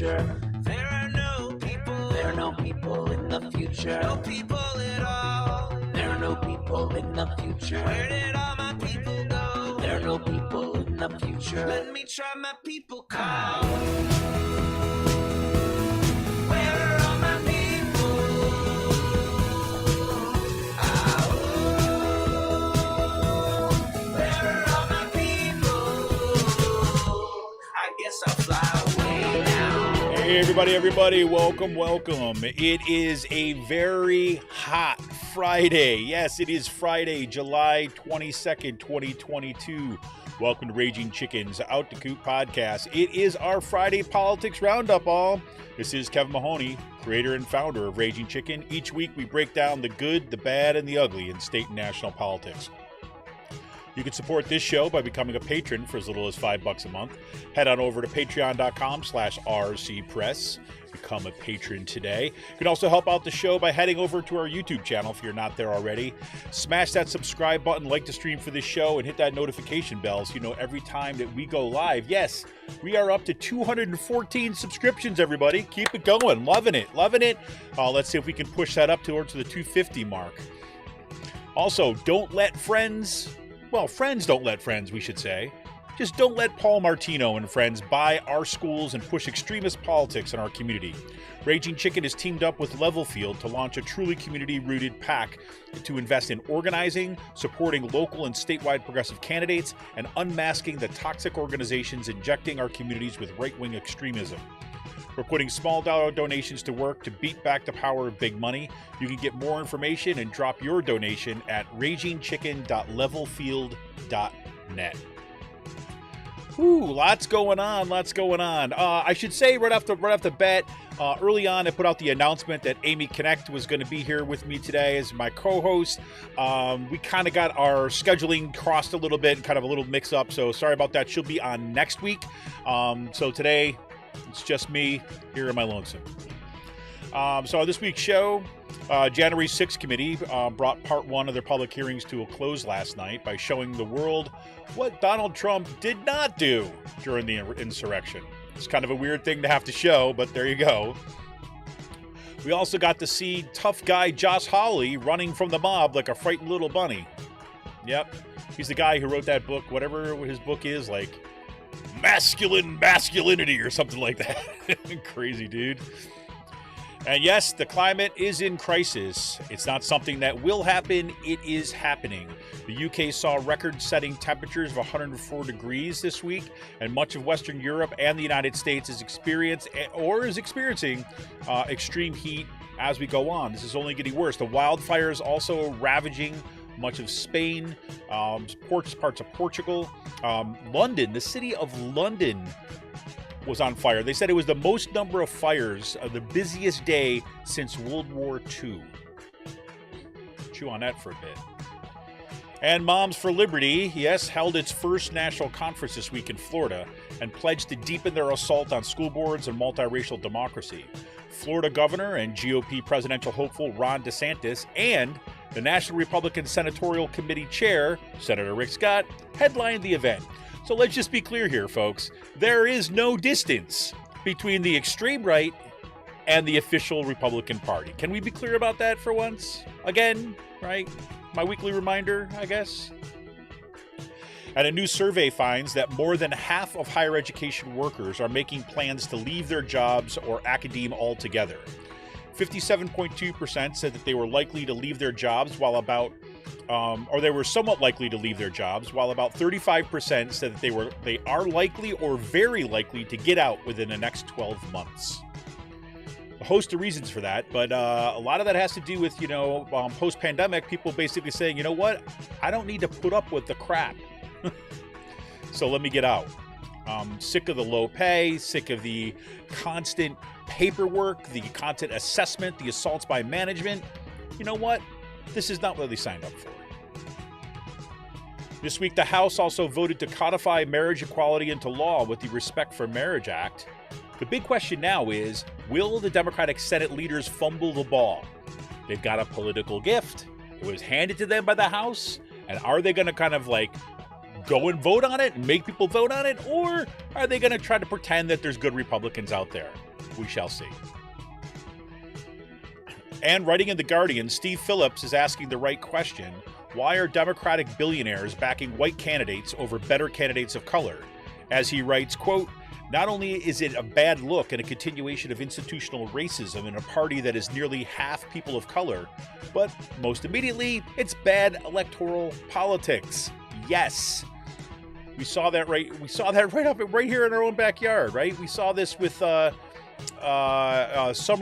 future. There are no people in the future. No people at all. There are no people in the future. Where did all my people go? There are no people in the future. Let me try my people call. Where are all my people? Where are all my people? I guess I'll fly away now. Hey, everybody, welcome. It is a very hot Friday. Yes, it is Friday, July 22nd, 2022. Welcome to Raging Chicken's Out the Coop podcast. It is our Friday Politics Roundup, all. This is Kevin Mahoney, creator and founder of Raging Chicken. Each week we break down the good, the bad, and the ugly in state and national politics. You can support this show by becoming a patron for as little as $5 a month. Head on over to patreon.com/rcpress. Become a patron today. You can also help out the show by heading over to our YouTube channel if you're not there already. Smash that subscribe button, like the stream for this show, and hit that notification bell so you know every time that we go live. Yes, we are up to 214 subscriptions, everybody. Keep it going. Loving it. Let's see if we can push that up towards the 250 mark. Also, don't let friends... Well, friends don't let friends, we should say. Just don't let Paul Martino and friends buy our schools and push extremist politics in our community. Raging Chicken has teamed up with Levelfield to launch a truly community-rooted PAC to invest in organizing, supporting local and statewide progressive candidates, and unmasking the toxic organizations injecting our communities with right-wing extremism. We're putting small dollar donations to work to beat back the power of big money. You can get more information and drop your donation at ragingchicken.levelfield.net. Lots going on. I should say right off the bat, early on I put out the announcement that Amy Connect was going to be here with me today as my co-host. We kind of got our scheduling crossed a little bit and kind of a little mix up, so sorry about that. She'll be on next week. So today it's just me here in my lonesome. So on this week's show, January 6th committee brought part one of their public hearings to a close last night by showing the world what Donald Trump did not do during the insurrection. It's kind of a weird thing to have to show, but there you go. We also got to see tough guy Josh Hawley running from the mob like a frightened little bunny. Yep, he's the guy who wrote that book, whatever his book is, like masculinity or something like that. Crazy dude. And yes, the climate is in crisis. It's not something that will happen, it is happening. The UK saw record-setting temperatures of 104 degrees this week, and much of Western Europe and the United States is experiencing extreme heat as we go on. This is only getting worse. The wildfires also ravaging much of Spain, parts of Portugal. London, the city of London was on fire. They said it was the most number of fires of the busiest day since World War II. Chew on that for a bit. And Moms for Liberty, yes, held its first national conference this week in Florida and pledged to deepen their assault on school boards and multiracial democracy. Florida Governor and GOP presidential hopeful Ron DeSantis and the National Republican Senatorial Committee Chair, Senator Rick Scott, headlined the event. So let's just be clear here, folks. There is no distance between the extreme right and the official Republican Party. Can we be clear about that for once? Again, right? My weekly reminder, I guess. And a new survey finds that more than half of higher education workers are making plans to leave their jobs or academe altogether. 57.2% said that they were likely to leave their jobs or they were somewhat likely to leave their jobs, while about 35% said that they are likely or very likely to get out within the next 12 months. A host of reasons for that, but a lot of that has to do with, post-pandemic, people basically saying, you know what, I don't need to put up with the crap. So let me get out. Sick of the low pay, sick of the constant paperwork, the constant assessment, the assaults by management. You know what? This is not what they signed up for. This week, the House also voted to codify marriage equality into law with the Respect for Marriage Act. The big question now is, will the Democratic Senate leaders fumble the ball? They've got a political gift. It was handed to them by the House. And are they going to kind of like go and vote on it and make people vote on it? Or are they going to try to pretend that there's good Republicans out there? We shall see. And writing in The Guardian, Steve Phillips is asking the right question. Why are Democratic billionaires backing white candidates over better candidates of color? As he writes, quote, not only is it a bad look and a continuation of institutional racism in a party that is nearly half people of color, but most immediately, it's bad electoral politics. Yes. We saw that right here in our own backyard, right? We saw this with Summer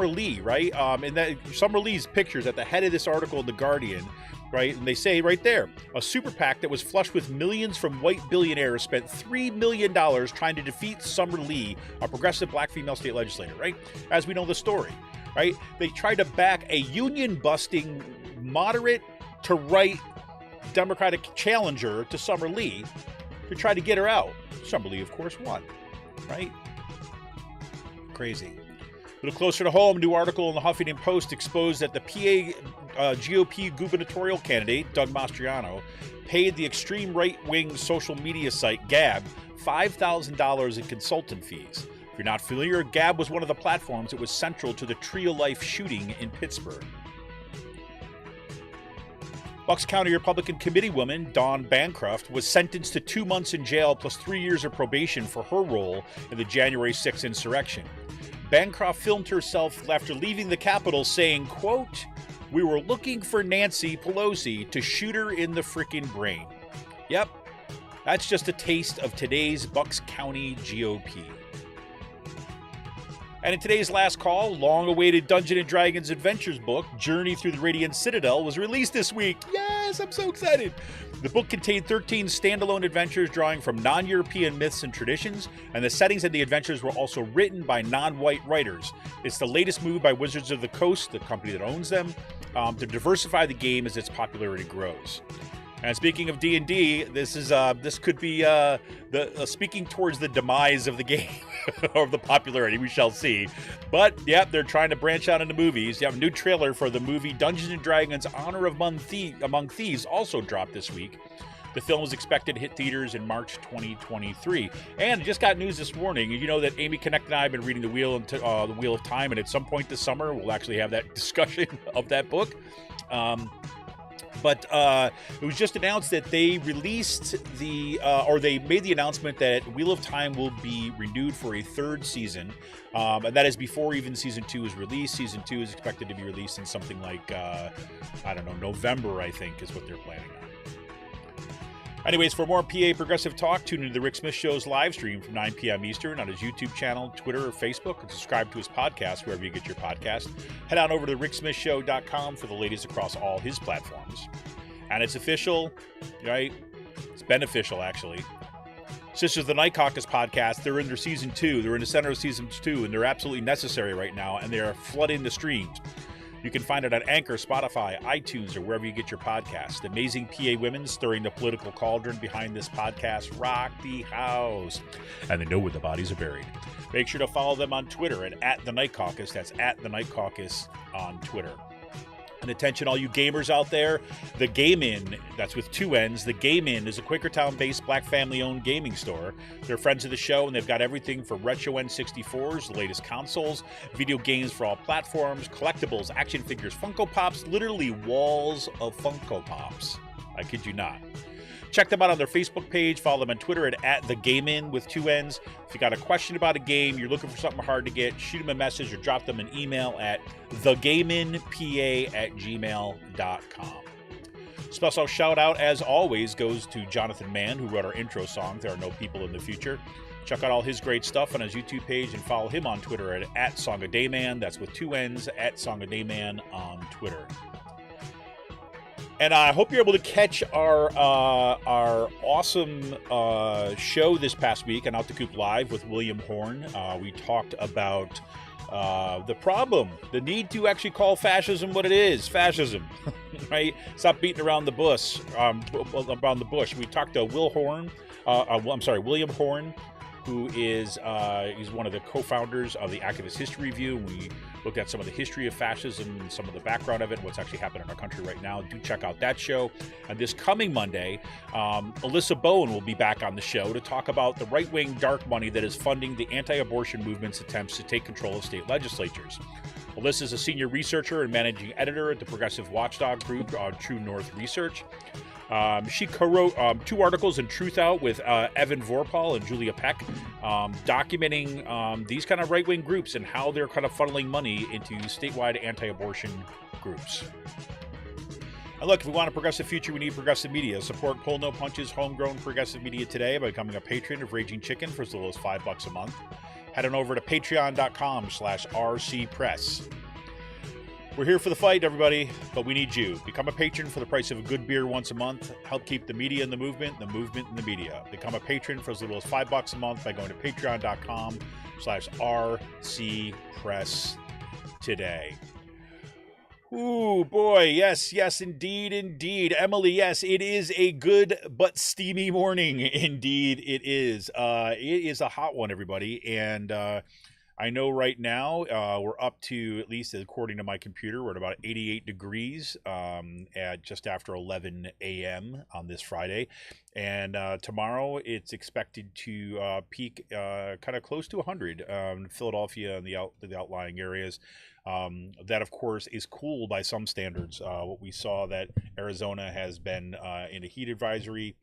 Lee, right? And that Summer Lee's pictures at the head of this article in The Guardian, right? And they say right there, a super PAC that was flushed with millions from white billionaires spent $3 million trying to defeat Summer Lee, a progressive black female state legislator, right? As we know the story, right? They tried to back a union-busting, moderate to right Democratic challenger to Summer Lee to try to get her out. Summer Lee, of course, won, right? Crazy. A little closer to home, a new article in the Huffington Post exposed that the PA GOP gubernatorial candidate, Doug Mastriano, paid the extreme right-wing social media site Gab $5,000 in consultant fees. If you're not familiar, Gab was one of the platforms that was central to the Tree of Life shooting in Pittsburgh. Bucks County Republican Committeewoman Dawn Bancroft was sentenced to 2 months in jail plus 3 years of probation for her role in the January 6th insurrection. Bancroft filmed herself after leaving the Capitol saying, quote, we were looking for Nancy Pelosi to shoot her in the frickin' brain. Yep, that's just a taste of today's Bucks County GOP. And in today's last call, long-awaited Dungeons & Dragons Adventures book, Journey Through the Radiant Citadel, was released this week. Yes, I'm so excited. The book contained 13 standalone adventures drawing from non-European myths and traditions, and the settings of the adventures were also written by non-white writers. It's the latest move by Wizards of the Coast, the company that owns them, to diversify the game as its popularity grows. And speaking of D&D, this could be speaking towards the demise of the game or the popularity. We shall see. But yeah, they're trying to branch out into movies. You have a new trailer for the movie Dungeons & Dragons: Honor Among Thieves also dropped this week. The film is expected to hit theaters in March 2023. And just got news this morning. You know that Amy Connect and I have been reading the Wheel of Time, and at some point this summer we'll actually have that discussion of that book. But it was just announced that they released they made the announcement that Wheel of Time will be renewed for a third season. And that is before even season 2 is released. Season 2 is expected to be released in something like, November, I think, is what they're planning on. Anyways, for more PA Progressive Talk, tune into the Rick Smith Show's live stream from 9 p.m. Eastern on his YouTube channel, Twitter, or Facebook, and subscribe to his podcast wherever you get your podcast. Head on over to ricksmithshow.com for the latest across all his platforms. And it's official, right? It's beneficial, actually. Sisters of the Night Caucus podcast, they're in their season 2. They're in the center of season 2, and they're absolutely necessary right now, and they're flooding the streams. You can find it on Anchor, Spotify, iTunes, or wherever you get your podcast. Amazing PA women stirring the political cauldron behind this podcast rock the house. And they know where the bodies are buried. Make sure to follow them on Twitter at The Night Caucus. That's at The Night Caucus on Twitter. And attention, all you gamers out there, the Game Inn, that's with 2 N's. The Game Inn is a Quakertown-based black family-owned gaming store. They're friends of the show, and they've got everything from retro N64s, the latest consoles, video games for all platforms, collectibles, action figures, Funko Pops, literally walls of Funko Pops. I kid you not. Check them out on their Facebook page. Follow them on Twitter at The Game Inn with 2 N's. If you got a question about a game, you're looking for something hard to get, shoot them a message or drop them an email at thegameinpa@gmail.com. Special shout out, as always, goes to Jonathan Mann, who wrote our intro song, There Are No People in the Future. Check out all his great stuff on his YouTube page and follow him on Twitter at SongADayman. That's with 2 N's, at SongADayman on Twitter. And I hope you're able to catch our awesome show this past week on Out the Coop Live with William Horn. We talked about the problem, the need to actually call fascism what it is, fascism, right? Stop beating around the bush. We talked to William Horn, who is he's one of the co-founders of the Activist History Review. We looked at some of the history of fascism and some of the background of it, what's actually happening in our country right now. Do check out that show. And this coming Monday, Alyssa Bowen will be back on the show to talk about the right-wing dark money that is funding the anti-abortion movement's attempts to take control of state legislatures. Alyssa is a senior researcher and managing editor at the progressive watchdog group True North Research. She co-wrote 2 articles in Truth Out with Evan Vorpahl and Julia Peck, documenting these kind of right-wing groups and how they're kind of funneling money into statewide anti-abortion groups. And look, if we want a progressive future, we need progressive media. Support Pull No Punches homegrown progressive media today by becoming a patron of Raging Chicken for as little as $5 a month. Head on over to patreon.com/rcpress. We're here for the fight, everybody, but we need you. Become a patron for the price of a good beer once a month. Help keep the media in the movement in the media. Become a patron for as little as $5 a month by going to patreon.com/rcpress today. Ooh, boy, yes, indeed. Emily, yes, it is a good but steamy morning. Indeed, it is. It is a hot one, everybody, and I know right now we're up to, at least according to my computer, we're at about 88 degrees at just after 11 a.m. on this Friday. And tomorrow it's expected to peak kind of close to 100 in Philadelphia and the outlying areas. That, of course, is cool by some standards. What we saw that Arizona has been in a heat advisory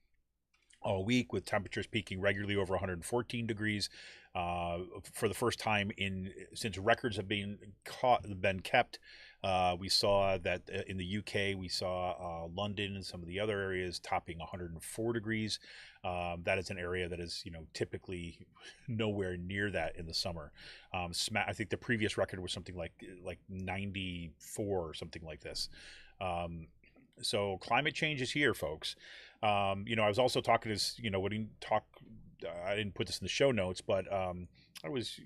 all week, with temperatures peaking regularly over 114 degrees for the first time since records have been kept. We saw that in the UK, we saw London and some of the other areas topping 104 degrees. That is an area that is, typically nowhere near that in the summer. I think the previous record was something like 94 or something like this. So climate change is here, folks. I was also talking to, I didn't put this in the show notes, but I was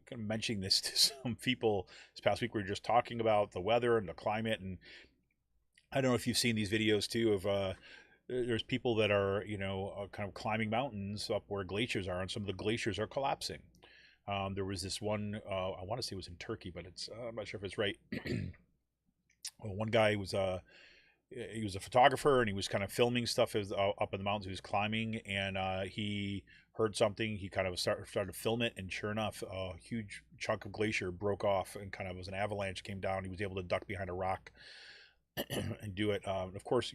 kind of mentioning this to some people this past week. We were just talking about the weather and the climate, and I don't know if you've seen these videos too of there's people that are kind of climbing mountains up where glaciers are, and some of the glaciers are collapsing. There was this one, I want to say it was in Turkey, but I'm not sure if it's right. Well, one guy was he was a photographer, and he was kind of filming stuff up in the mountains he was climbing, and he heard something. He kind of started to film it, and sure enough, a huge chunk of glacier broke off, and kind of was an avalanche came down. He was able to duck behind a rock and do it. Of course,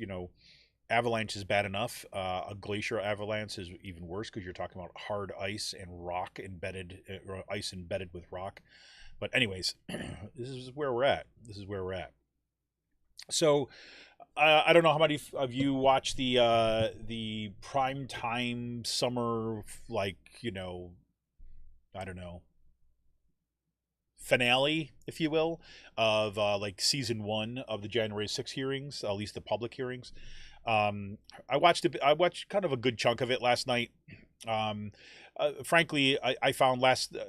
avalanche is bad enough. A glacier avalanche is even worse, because you're talking about hard ice and rock ice embedded with rock. But anyways, this is where we're at. So I don't know how many of you watch the prime time summer, I don't know, finale, if you will, of season 1 of the January 6 hearings, at least the public hearings. I watched kind of a good chunk of it last night. Frankly, I found the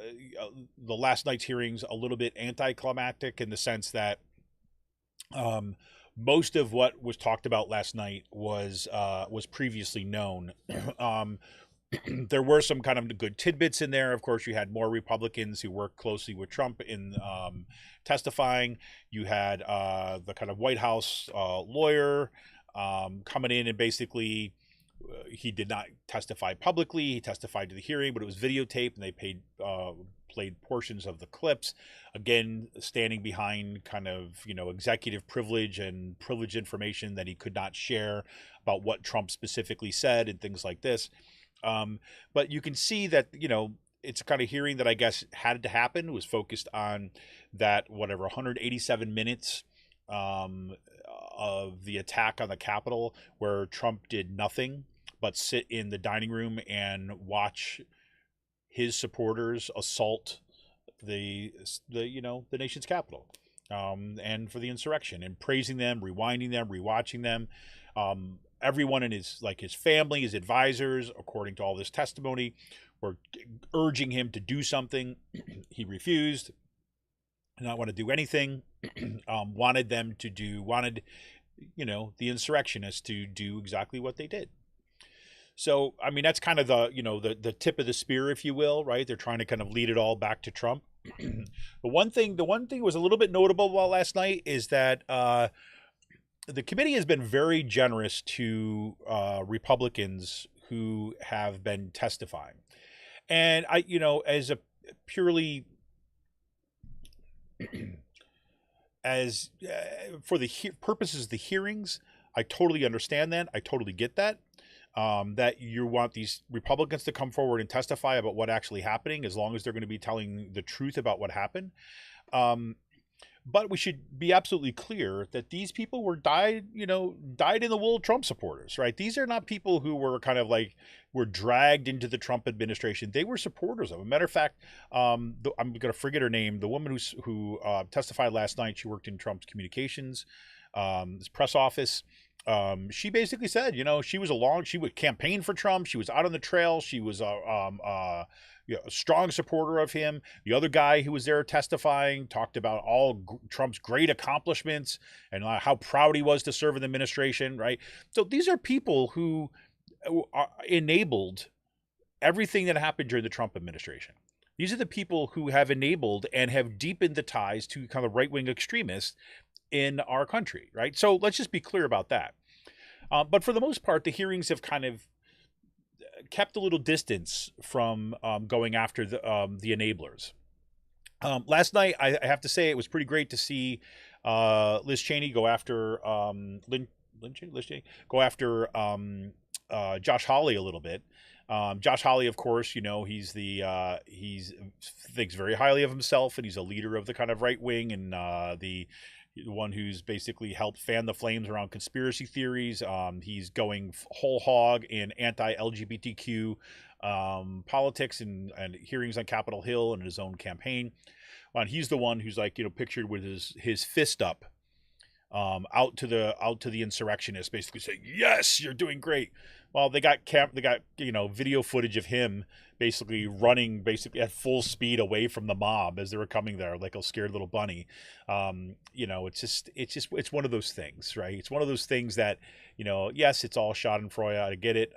last night's hearings a little bit anticlimactic, in the sense that most of what was talked about last night was previously known. There were some kind of good tidbits in there. Of course, you had more Republicans who worked closely with Trump in testifying. You had the kind of White House lawyer coming in, and basically he did not testify publicly. He testified to the hearing, but it was videotaped, and they played portions of the clips, again standing behind kind of executive privilege and privileged information that he could not share about what Trump specifically said and things like this. But you can see that it's a kind of hearing that I guess had to happen. It was focused on that 187 minutes of the attack on the Capitol, where Trump did nothing but sit in the dining room and watch his supporters assault the nation's capital, and for the insurrection, and praising them, rewinding them, rewatching them. Everyone in his family, his advisors, according to all this testimony, were urging him to do something. He refused, did not want to do anything. Wanted the insurrectionists to do exactly what they did. So, I mean, that's kind of the tip of the spear, if you will, right? They're trying to kind of lead it all back to Trump. The one thing was a little bit notable about last night is that the committee has been very generous to Republicans who have been testifying, and as a purely as for the purposes of the hearings, I totally understand that. I totally get that. That you want these Republicans to come forward and testify about what actually happening, as long as they're going to be telling the truth about what happened. But we should be absolutely clear that these people died in the wool Trump supporters, right? These are not people who were kind of like were dragged into the Trump administration. They were supporters of him. Matter of fact, I'm going to forget her name. The woman who testified last night, she worked in Trump's communications, his press office. She basically said, she would campaign for Trump. She was out on the trail. She was a strong supporter of him. The other guy who was there testifying talked about all Trump's great accomplishments and how proud he was to serve in the administration, right? So these are people who enabled everything that happened during the Trump administration. These are the people who have enabled and have deepened the ties to kind of right-wing extremists in our country, right? So let's just be clear about that. But for the most part, the hearings have kind of kept a little distance from going after the enablers. Last night, I have to say, it was pretty great to see Liz Cheney go after Liz Cheney go after Josh Hawley a little bit. Josh Hawley, of course, he's thinks very highly of himself, and he's a leader of the kind of right wing and the one who's basically helped fan the flames around conspiracy theories. He's going whole hog in anti-LGBTQ politics and hearings on Capitol Hill and his own campaign. And he's the one who's pictured with his fist up out to the insurrectionists, basically saying, "Yes, you're doing great." Well, they got video footage of him basically running at full speed away from the mob as they were coming there, like a scared little bunny. It's one of those things, right? It's one of those things that, yes, it's all Schadenfreude. I get it.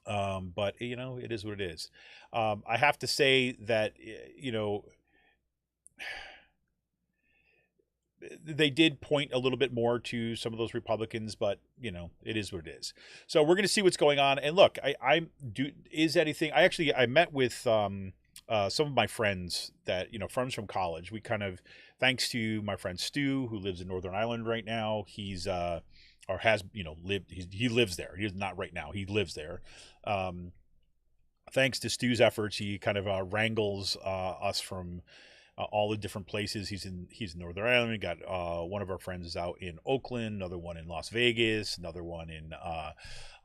But it is what it is. I have to say that, they did point a little bit more to some of those Republicans, but it is what it is. So we're going to see what's going on. And look, I met with some of my friends that friends from college. We kind of, thanks to my friend Stu, who lives in Northern Ireland right now. He's or has lived. He lives there. He is not right now. He lives there. Thanks to Stu's efforts, he kind of wrangles us from all the different places. He's in Northern Ireland. We got one of our friends is out in Oakland, another one in Las Vegas, another one in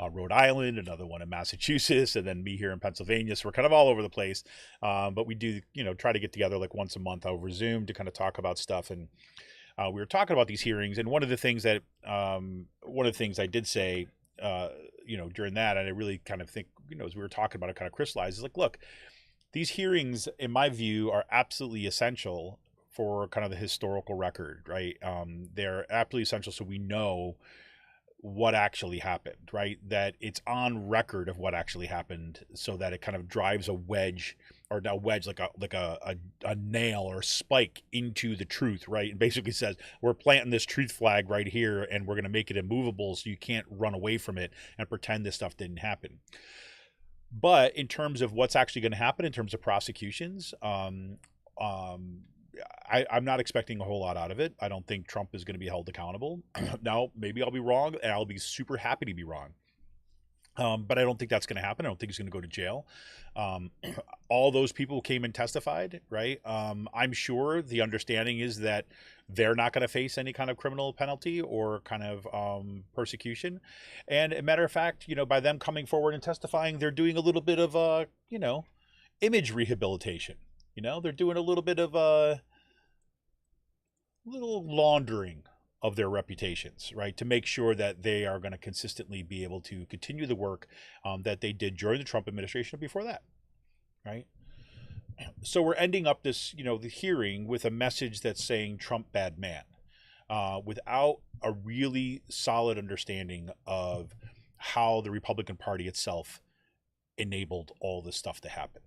Rhode Island, another one in Massachusetts, and then me here in Pennsylvania. So we're kind of all over the place. But we do, try to get together like once a month over Zoom to kind of talk about stuff. And we were talking about these hearings. And one of the things I did say, during that, and I really kind of think, as we were talking about it, kind of crystallized, is like, look, these hearings, in my view, are absolutely essential for kind of the historical record, right? They're absolutely essential so we know what actually happened, right? That it's on record of what actually happened, so that it kind of drives a wedge, or not a wedge, like a nail or a spike into the truth, right? And basically says, we're planting this truth flag right here, and we're going to make it immovable so you can't run away from it and pretend this stuff didn't happen. But in terms of what's actually going to happen in terms of prosecutions, I'm not expecting a whole lot out of it. I don't think Trump is going to be held accountable. Now, maybe I'll be wrong, and I'll be super happy to be wrong. But I don't think that's going to happen. I don't think he's going to go to jail. All those people came and testified, right? I'm sure the understanding is that they're not going to face any kind of criminal penalty or kind of persecution. And a matter of fact, by them coming forward and testifying, they're doing a little bit of image rehabilitation. They're doing a little bit of little laundering of their reputations, right? To make sure that they are going to consistently be able to continue the work that they did during the Trump administration before that, right? So we're ending up this, the hearing with a message that's saying Trump bad man, without a really solid understanding of how the Republican Party itself enabled all this stuff to happen,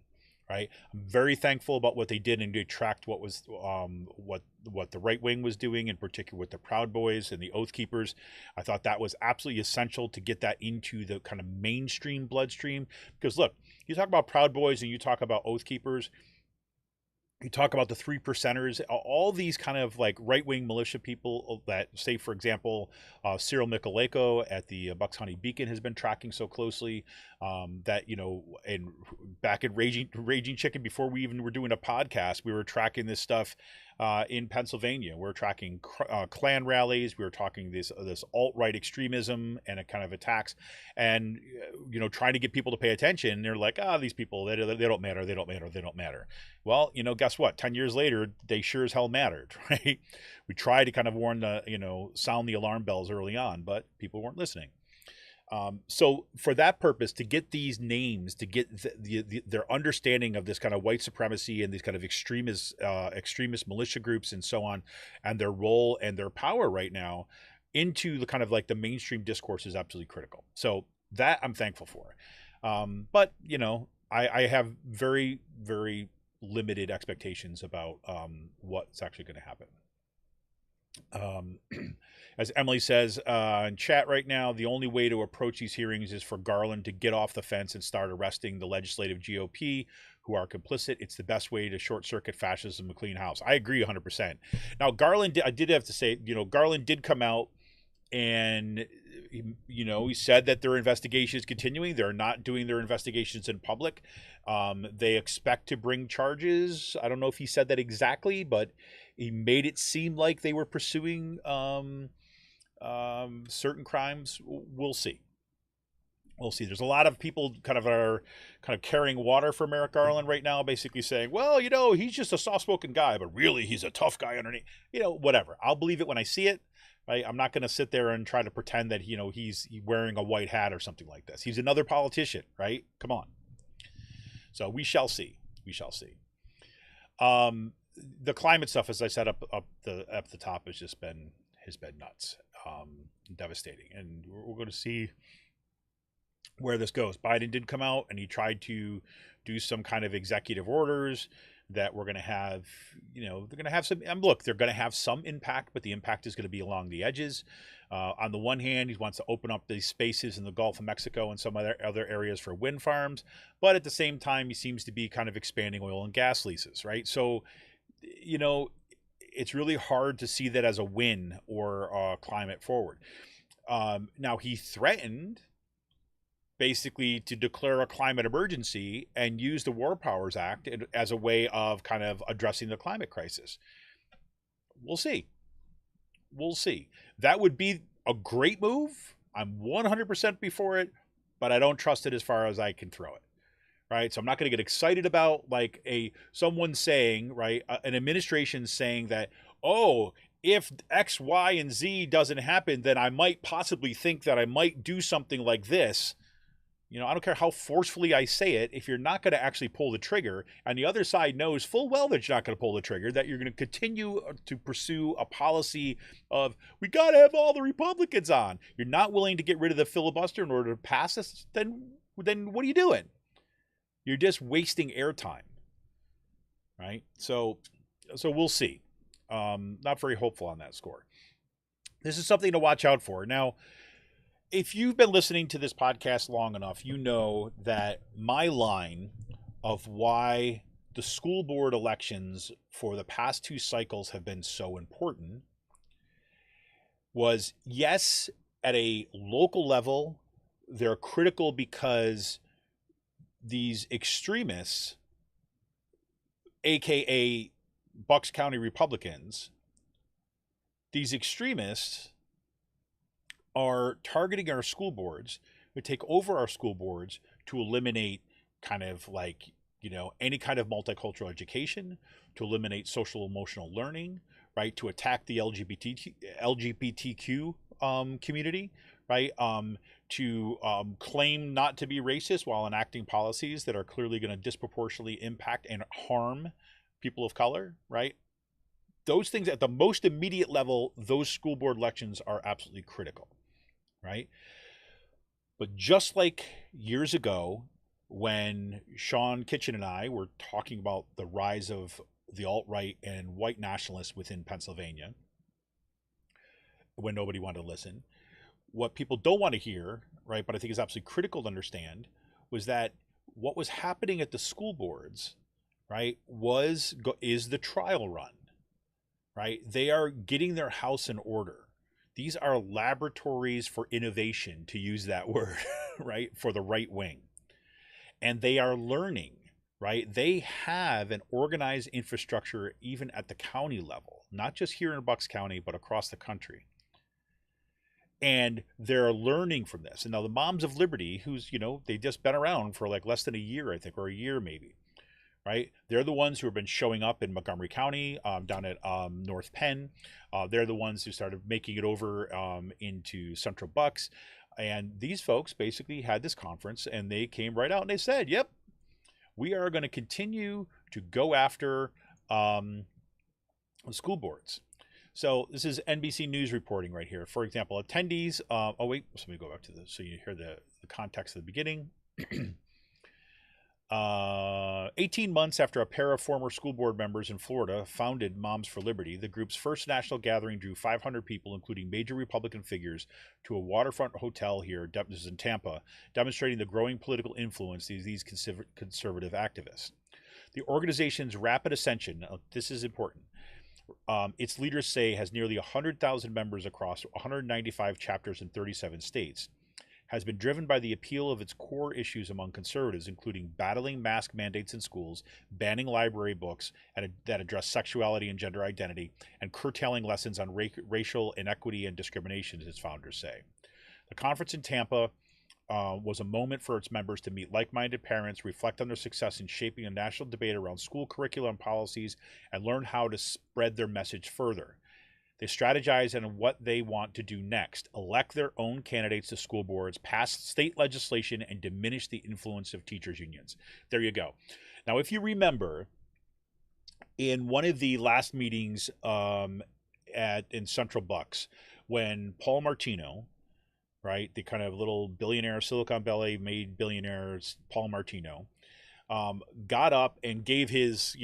right? I'm very thankful about what they did, and they tracked what was what the right wing was doing, in particular with the Proud Boys and the Oath Keepers. I thought that was absolutely essential to get that into the kind of mainstream bloodstream. Because look, you talk about Proud Boys and you talk about Oath Keepers, you talk about the 3%ers, all these kind of like right-wing militia people that, say, for example, Cyril Michaleko at the Bucks Honey Beacon has been tracking so closely, that, you know, and back at Raging Chicken, before we even were doing a podcast, we were tracking this stuff in Pennsylvania. We're tracking Klan rallies. We were talking this alt-right extremism and a kind of attacks, and you know, trying to get people to pay attention. And they're like, these people, they don't matter. They don't matter. They don't matter. Well, you know, guess what? 10 years later, they sure as hell mattered, right? We tried to kind of sound the alarm bells early on, but people weren't listening. So for that purpose, to get these names, to get their understanding of this kind of white supremacy and these kind of extremist militia groups and so on, and their role and their power right now into the kind of like the mainstream discourse is absolutely critical. So that I'm thankful for. But, you know, I have very, very limited expectations about what's actually going to happen. As Emily says in chat right now, the only way to approach these hearings is for Garland to get off the fence and start arresting the legislative GOP who are complicit. It's the best way to short circuit fascism and clean house. I agree 100%. Now, Garland, I did have to say, you know, Garland did come out and, you know, he said that their investigation is continuing. They're not doing their investigations in public. They expect to bring charges. I don't know if he said that exactly, but he made it seem like they were pursuing certain crimes. We'll see. We'll see. There's a lot of people kind of carrying water for Merrick Garland right now, basically saying, well, you know, he's just a soft-spoken guy, but really he's a tough guy underneath. You know, whatever. I'll believe it when I see it. Right? I'm not going to sit there and try to pretend that, you know, he's wearing a white hat or something like this. He's another politician, right? Come on. So we shall see. We shall see. The climate stuff, as I said up the top, has been nuts, devastating, and we're going to see where this goes. Biden did come out and he tried to do some kind of executive orders that we're going to have, you know, they're going to have some, look, they're going to have some impact, but the impact is going to be along the edges. On the one hand, he wants to open up these spaces in the Gulf of Mexico and some other areas for wind farms, but at the same time, he seems to be kind of expanding oil and gas leases, right? So, you know, it's really hard to see that as a win or climate forward. Now, he threatened basically to declare a climate emergency and use the War Powers Act as a way of kind of addressing the climate crisis. We'll see. We'll see. That would be a great move. I'm 100% before it, but I don't trust it as far as I can throw it. Right. So I'm not going to get excited about like someone saying, right, an administration saying that, oh, if X, Y, and Z doesn't happen, then I might possibly think that I might do something like this. You know, I don't care how forcefully I say it. If you're not going to actually pull the trigger, and the other side knows full well that you're not going to pull the trigger, that you're going to continue to pursue a policy of, we got to have all the Republicans on. You're not willing to get rid of the filibuster in order to pass this, then what are you doing? You're just wasting airtime, right? So we'll see. Not very hopeful on that score. This is something to watch out for. Now, if you've been listening to this podcast long enough, you know that my line of why the school board elections for the past 2 cycles have been so important was, yes, at a local level, they're critical because these extremists, aka Bucks County Republicans, these extremists are targeting our school boards, to take over our school boards to eliminate kind of like, you know, any kind of multicultural education, to eliminate social emotional learning, right? To attack the LGBTQ community, right? To claim not to be racist while enacting policies that are clearly going to disproportionately impact and harm people of color, right? Those things at the most immediate level, those school board elections are absolutely critical, right? But just like years ago, when Sean Kitchen and I were talking about the rise of the alt-right and white nationalists within Pennsylvania, when nobody wanted to listen. What people don't want to hear, right, but I think is absolutely critical to understand, was that what was happening at the school boards, right, is the trial run, right? They are getting their house in order. These are laboratories for innovation, to use that word, right, for the right wing. And they are learning, right? They have an organized infrastructure even at the county level, not just here in Bucks County, but across the country. And they're learning from this. And now the Moms of Liberty, who's, they've just been around for like less than a year, I think, or a year maybe, right? They're the ones who have been showing up in Montgomery County, down at North Penn. They're the ones who started making it over into Central Bucks. And these folks basically had this conference, and they came right out and they said, yep, we are going to continue to go after school boards. So this is NBC News reporting right here. For example, attendees, let me go back to this so you hear the context of the beginning. 18 months after a pair of former school board members in Florida founded Moms for Liberty, the group's first national gathering drew 500 people, including major Republican figures, to a waterfront hotel here, this is in Tampa, demonstrating the growing political influence of these conservative activists. The organization's rapid ascension, this is important, its leaders say has nearly 100,000 members across 195 chapters in 37 states, has been driven by the appeal of its core issues among conservatives, including battling mask mandates in schools, banning library books that address sexuality and gender identity, and curtailing lessons on racial inequity and discrimination, as its founders say. The conference in Tampa was a moment for its members to meet like-minded parents, reflect on their success in shaping a national debate around school curriculum and policies, and learn how to spread their message further. They strategize on what they want to do next, elect their own candidates to school boards, pass state legislation, and diminish the influence of teachers' unions. There you go. Now, if you remember, in one of the last meetings in Central Bucks, when Paul Martino, right, the kind of little billionaire, Silicon Valley made billionaires, Paul Martino, got up and gave his,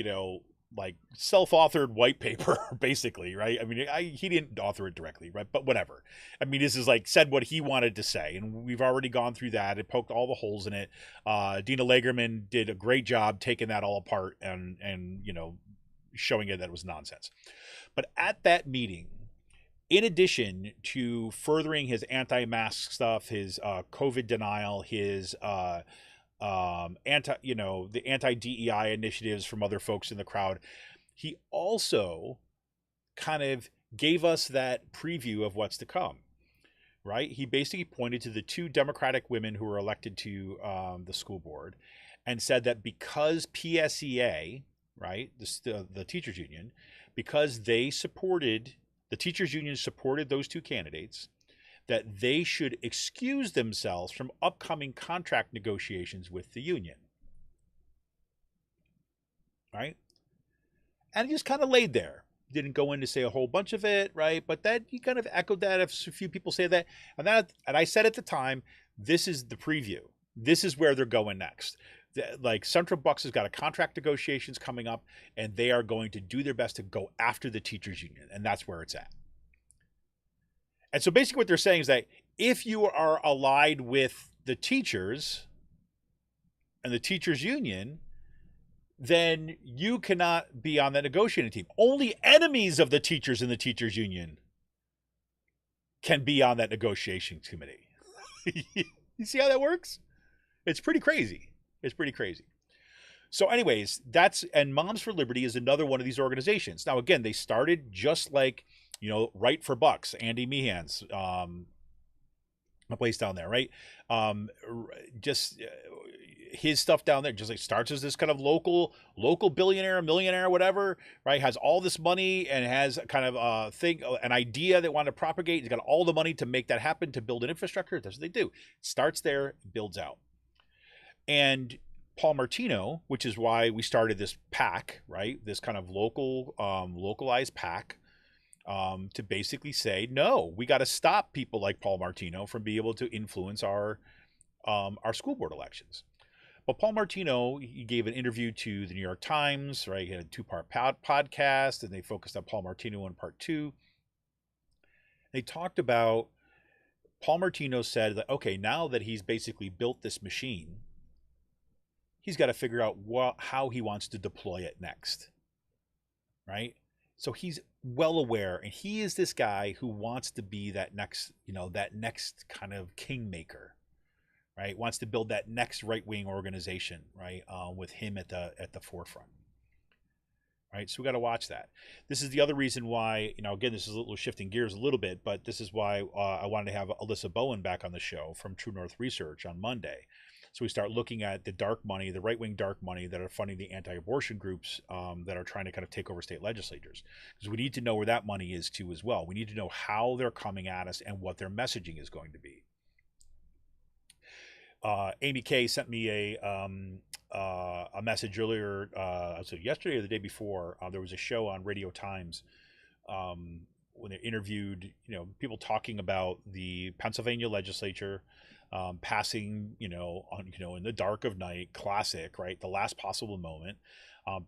like self-authored white paper, basically, right? I mean, he didn't author it directly, right? But whatever. I mean, this is like said what he wanted to say, and we've already gone through that. It poked all the holes in it. Dina Lagerman did a great job taking that all apart and showing it that it was nonsense. But at that meeting, in addition to furthering his anti-mask stuff, his COVID denial, his the anti-DEI initiatives from other folks in the crowd, he also kind of gave us that preview of what's to come, right? He basically pointed to the two Democratic women who were elected to the school board and said that because PSEA, right, the teachers union, because the teachers union supported those two candidates, that they should excuse themselves from upcoming contract negotiations with the union. Right? And he just kind of laid there. Didn't go in to say a whole bunch of it, right? But that he kind of echoed that. A few people say that. And I said at the time, this is the preview. This is where they're going next. Like Central Bucks has got a contract negotiations coming up, and they are going to do their best to go after the teachers union. And that's where it's at. And so basically what they're saying is that if you are allied with the teachers and the teachers union, then you cannot be on that negotiating team. Only enemies of the teachers and the teachers union can be on that negotiation committee. You see how that works? It's pretty crazy. It's pretty crazy. So anyways, and Moms for Liberty is another one of these organizations. Now, again, they started just like, Right for Bucks, Andy Meehan's a place down there, right? Just his stuff down there just like starts as this kind of local billionaire, millionaire, whatever, right? Has all this money and has kind of an idea they want to propagate. He's got all the money to make that happen, to build an infrastructure. That's what they do. Starts there, builds out. And Paul Martino, which is why we started this PAC, right? This kind of localized PAC, to basically say, no, we got to stop people like Paul Martino from being able to influence our school board elections. But Paul Martino, he gave an interview to the New York Times, right? He had a two-part podcast, and they focused on Paul Martino in part two. They talked about, Paul Martino said that, okay, now that he's basically built this machine, he's got to figure out how he wants to deploy it next, right? So he's well aware, and he is this guy who wants to be that next, that next kind of kingmaker, right? Wants to build that next right-wing organization, right? With him at the forefront, right? So we got to watch that. This is the other reason why, again, this is a little shifting gears a little bit, but this is why I wanted to have Alyssa Bowen back on the show from True North Research on Monday. So we start looking at the dark money, the right-wing dark money that are funding the anti-abortion groups that are trying to kind of take over state legislatures. Because we need to know where that money is too as well. We need to know how they're coming at us and what their messaging is going to be. Amy Kay sent me a message earlier, so yesterday or the day before. There was a show on Radio Times when they interviewed, people talking about the Pennsylvania legislature passing, in the dark of night, classic, right? The last possible moment,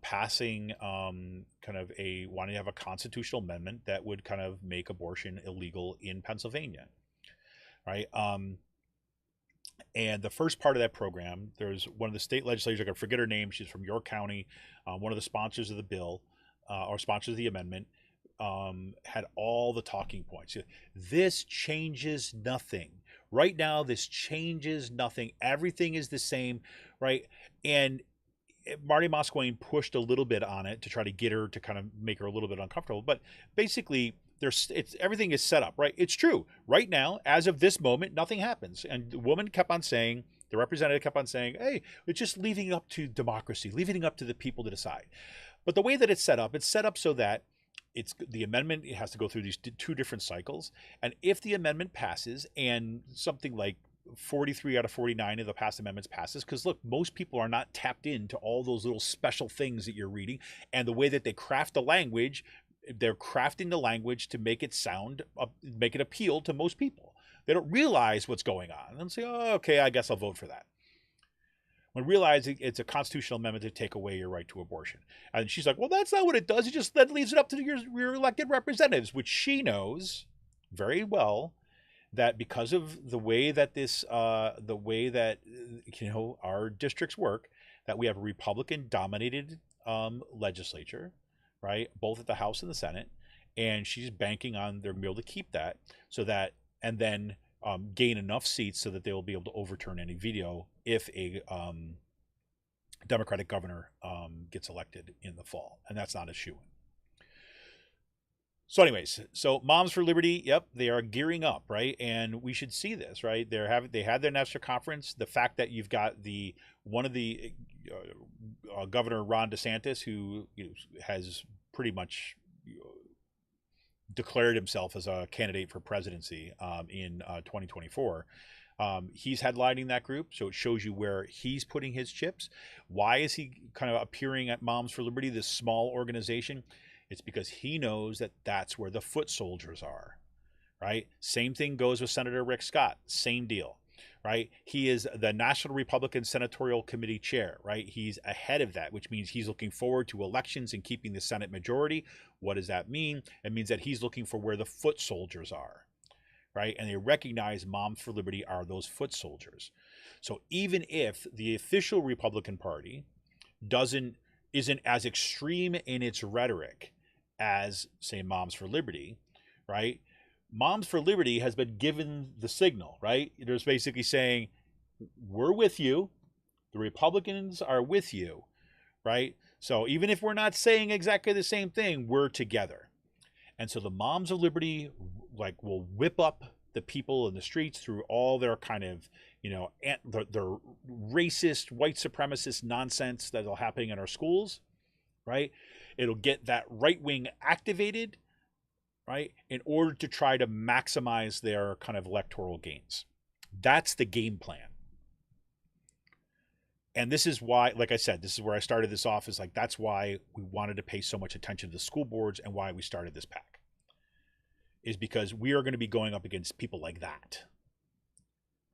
passing kind of wanting to have a constitutional amendment that would kind of make abortion illegal in Pennsylvania, right? And the first part of that program, there's one of the state legislators, I can forget her name, she's from York County, one of the sponsors of the bill, or sponsors of the amendment, had all the talking points. This changes nothing. Right now, this changes nothing. Everything is the same, right? And Marty Mosquain pushed a little bit on it to try to get her to kind of make her a little bit uncomfortable. But basically, everything is set up, right? It's true. Right now, as of this moment, nothing happens. And the woman kept on saying, the representative kept on saying, hey, it's just leaving up to democracy, leaving up to the people to decide. But the way that it's set up so that the amendment, it has to go through these two different cycles. And if the amendment passes and something like 43 out of 49 of the past amendments passes, because look, most people are not tapped into all those little special things that you're reading and the way that they craft the language. They're crafting the language to make it make it appeal to most people. They don't realize what's going on and say, oh, okay, I guess I'll vote for that. When realizing it's a constitutional amendment to take away your right to abortion. And she's like, well, that's not what it does. It just then leaves it up to your elected representatives, which she knows very well that because of the way that our districts work, that we have a Republican-dominated legislature, right, both at the House and the Senate, and she's banking on their able to keep that, so that, and then gain enough seats so that they will be able to overturn any veto if a Democratic governor gets elected in the fall, and that's not a shoo-in. So anyways, so Moms for Liberty, yep, they are gearing up, right? And we should see this, right? They had their national conference. The fact that you've got one of the Governor Ron DeSantis, who has pretty much declared himself as a candidate for presidency in 2024. He's headlining that group, so it shows you where he's putting his chips. Why is he kind of appearing at Moms for Liberty, this small organization? It's because he knows that that's where the foot soldiers are, right? Same thing goes with Senator Rick Scott. Same deal, right? He is the National Republican Senatorial Committee chair, right? He's ahead of that, which means he's looking forward to elections and keeping the Senate majority. What does that mean? It means that he's looking for where the foot soldiers are, right? And they recognize Moms for Liberty are those foot soldiers. So even if the official Republican Party isn't as extreme in its rhetoric as, say, Moms for Liberty, right? Moms for Liberty has been given the signal, right? There's basically saying, we're with you. The Republicans are with you, right? So even if we're not saying exactly the same thing, we're together. And so the Moms of Liberty will whip up the people in the streets through all their kind of, their racist, white supremacist nonsense that are happening in our schools, right? It'll get that right wing activated, right, in order to try to maximize their kind of electoral gains. That's the game plan. And this is why, like I said, this is where I started this off, is that's why we wanted to pay so much attention to the school boards and why we started this pack, is because we are going to be going up against people like that,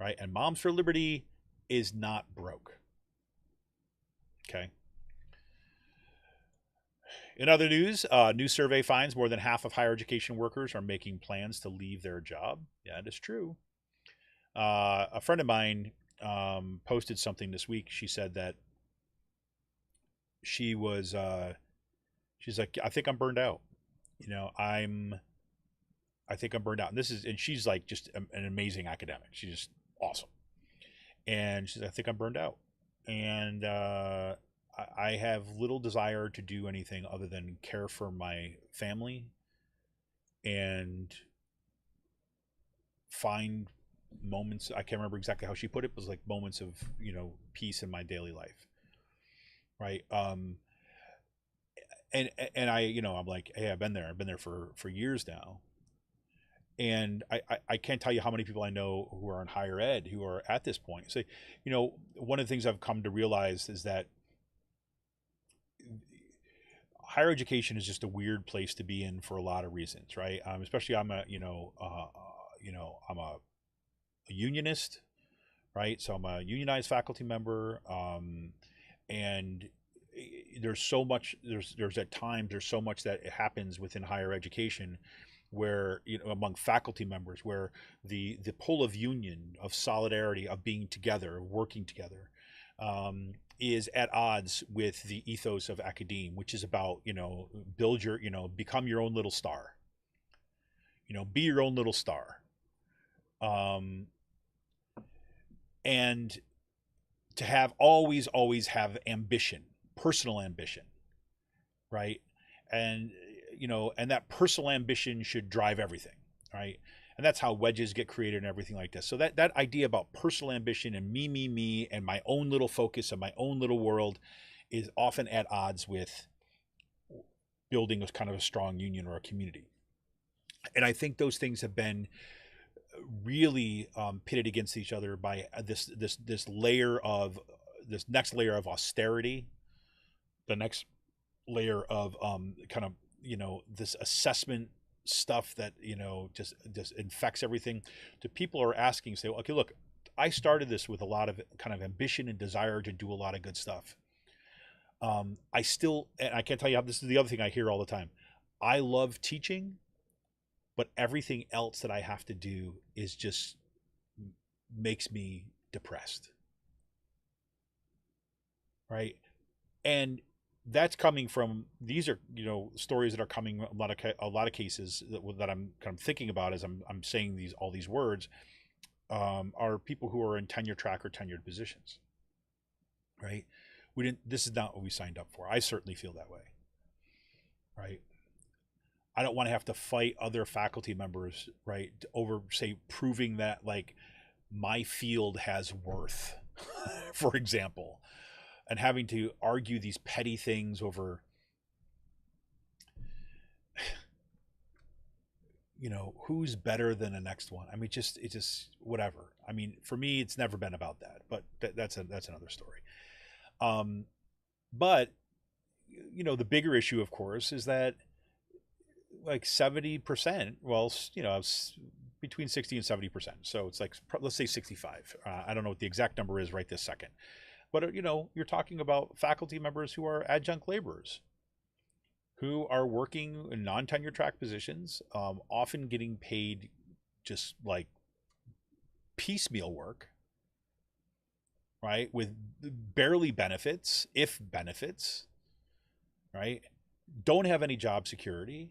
right? And Moms for Liberty is not broke. Okay. In other news, new survey finds more than half of higher education workers are making plans to leave their job. Yeah, it is true. A friend of mine posted something this week. She said that she was, she's like, I think I'm burned out. You know, I think I'm burned out. And she's like just an amazing academic. She's just awesome. And she's like, I think I'm burned out. And I have little desire to do anything other than care for my family and find moments. I can't remember exactly how she put it, but it was like moments of, you know, peace in my daily life. Right. And I, you know, I'm like, hey, I've been there for years now. And I can't tell you how many people I know who are in higher ed who are at this point. So, you know, one of the things I've come to realize is that higher education is just a weird place to be in for a lot of reasons, right? Especially I'm a, I'm a unionist, right? So I'm a unionized faculty member, and there's so much. There's at times there's so much that happens within higher education, where, you know, among faculty members, where the pull of union, of solidarity, of being together, of working together, is at odds with the ethos of academe, which is about, you know, build your, you know, become your own little star, you know, be your own little star. And to have always have ambition, personal ambition, right? And, you know, and that personal ambition should drive everything, right? And that's how wedges get created and everything like this. So that idea about personal ambition and me and my own little focus and my own little world is often at odds with building a kind of a strong union or a community. And I think those things have been really pitted against each other by this next layer of austerity, the next layer of kind of, you know, this assessment stuff that, you know, just infects everything. The people are asking, say, okay, look, I started this with a lot of kind of ambition and desire to do a lot of good stuff. And I can't tell you how, this is the other thing I hear all the time. I love teaching, but everything else that I have to do is just makes me depressed. Right. And that's coming from, these are, you know, stories that are coming, a lot of cases that I'm kind of thinking about as I'm saying all these words, are people who are in tenure track or tenured positions. Right. This is not what we signed up for. I certainly feel that way. Right. I don't want to have to fight other faculty members, right, over, say, proving that, like, my field has worth, for example, and having to argue these petty things over, you know, who's better than the next one. I mean, it just whatever. I mean, for me, it's never been about that, but that's another story. But, you know, the bigger issue, of course, is that, like, 70%, well, you know, between 60 and 70%. So it's like, let's say 65. I don't know what the exact number is right this second. But, you know, you're talking about faculty members who are adjunct laborers, who are working in non-tenure track positions, often getting paid just like piecemeal work, right? With barely benefits, if benefits, right? Don't have any job security.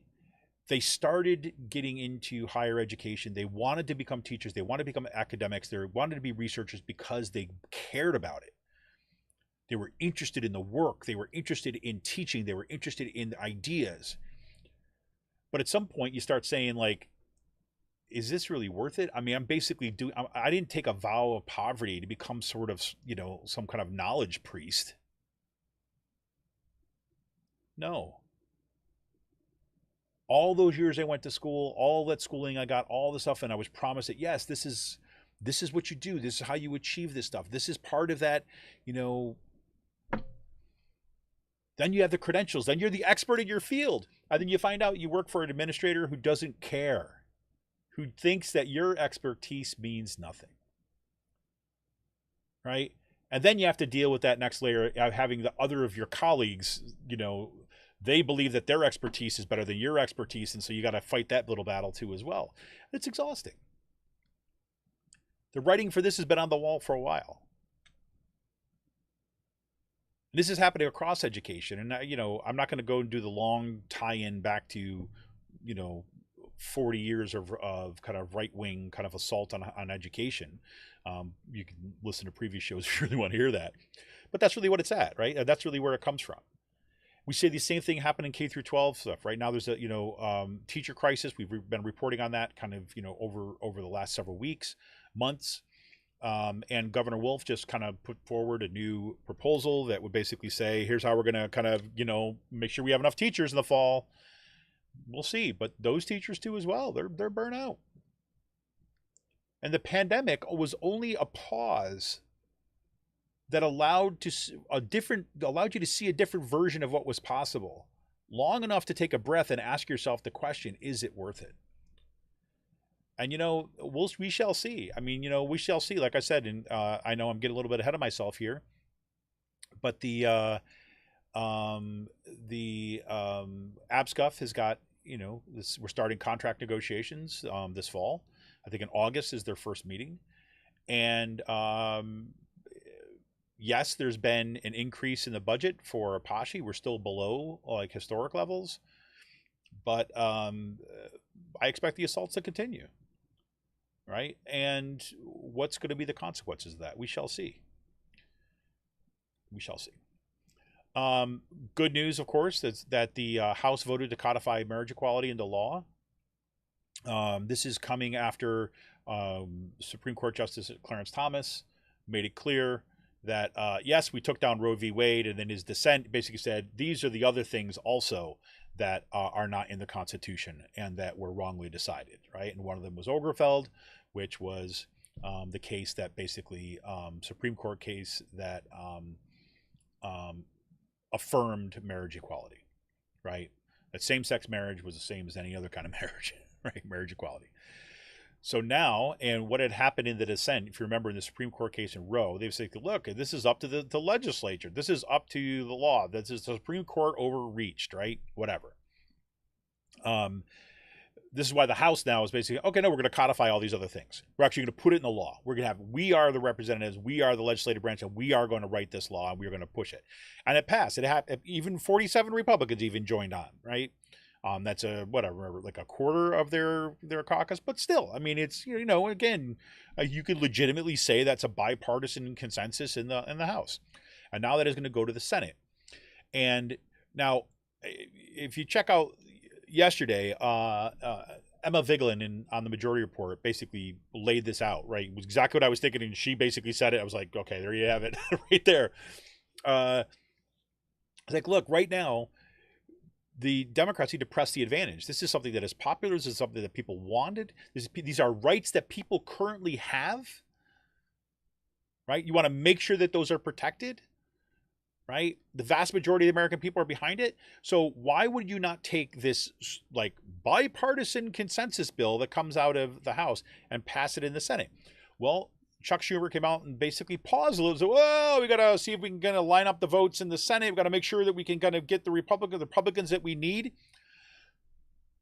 They started getting into higher education. They wanted to become teachers. They wanted to become academics. They wanted to be researchers because they cared about it. They were interested in the work. They were interested in teaching. They were interested in ideas. But at some point you start saying, like, is this really worth it? I mean, I didn't take a vow of poverty to become sort of, you know, some kind of knowledge priest. No. All those years I went to school, all that schooling I got, all the stuff, and I was promised that, yes, this is what you do. This is how you achieve this stuff. This is part of that, you know. Then you have the credentials. Then you're the expert in your field. And then you find out you work for an administrator who doesn't care, who thinks that your expertise means nothing. Right? And then you have to deal with that next layer of having the other of your colleagues, they believe that their expertise is better than your expertise. And so you got to fight that little battle too as well. It's exhausting. The writing for this has been on the wall for a while. This is happening across education. And, I'm not going to go and do the long tie-in back to, 40 years of kind of right-wing kind of assault on education. You can listen to previous shows if you really want to hear that. But that's really what it's at, right? And that's really where it comes from. We say the same thing happened in K through 12 stuff. Right now there's a, teacher crisis. We've been reporting on that kind of, over the last several weeks, months. And Governor Wolf just kind of put forward a new proposal that would basically say, here's how we're going to kind of, make sure we have enough teachers in the fall. We'll see. But those teachers too as well, they're burnt out. And the pandemic was only a pause that allowed you to see a different version of what was possible, long enough to take a breath and ask yourself the question, is it worth it? And, we shall see. I mean, we shall see. Like I said, and I know I'm getting a little bit ahead of myself here, but the ABSCUF has got, we're starting contract negotiations this fall. I think in August is their first meeting. And yes, there's been an increase in the budget for Apache. We're still below like historic levels, but I expect the assaults to continue. Right? And what's going to be the consequences of that? We shall see. We shall see. Good news, of course, that the House voted to codify marriage equality into law. This is coming after Supreme Court Justice Clarence Thomas made it clear that, yes, we took down Roe v. Wade, and then his dissent basically said, these are the other things also that are not in the Constitution and that were wrongly decided, right? And one of them was Obergefell, which was the case that basically, Supreme Court case that affirmed marriage equality, right? That same-sex marriage was the same as any other kind of marriage, right? Marriage equality. So now, and what had happened in the dissent, if you remember in the Supreme Court case in Roe, they said, look, this is up to the legislature. This is up to the law. This is the Supreme Court overreached, right? Whatever. This is why the House now is basically, okay, no, we're going to codify all these other things. We're actually going to put it in the law. We are the representatives, we are the legislative branch, and we are going to write this law, and we're going to push it. And it passed. Even 47 Republicans even joined on, right? That's like a quarter of their caucus, but still, I mean, it's, again, you could legitimately say that's a bipartisan consensus in the House. And now that is going to go to the Senate. And now, if you check out yesterday, Emma Vigeland on the Majority Report basically laid this out, right? It was exactly what I was thinking, and she basically said it. I was like, okay, there you have it, right there. Like, look, right now, the Democrats need to press the advantage. This is something that is popular. This is something that people wanted. These are rights that people currently have, right? You want to make sure that those are protected, right? The vast majority of the American people are behind it. So why would you not take this like bipartisan consensus bill that comes out of the House and pass it in the Senate? Well, Chuck Schumer came out and basically paused a little. So, well, we got to see if we can kind of line up the votes in the Senate. We got to make sure that we can kind of get the Republicans that we need.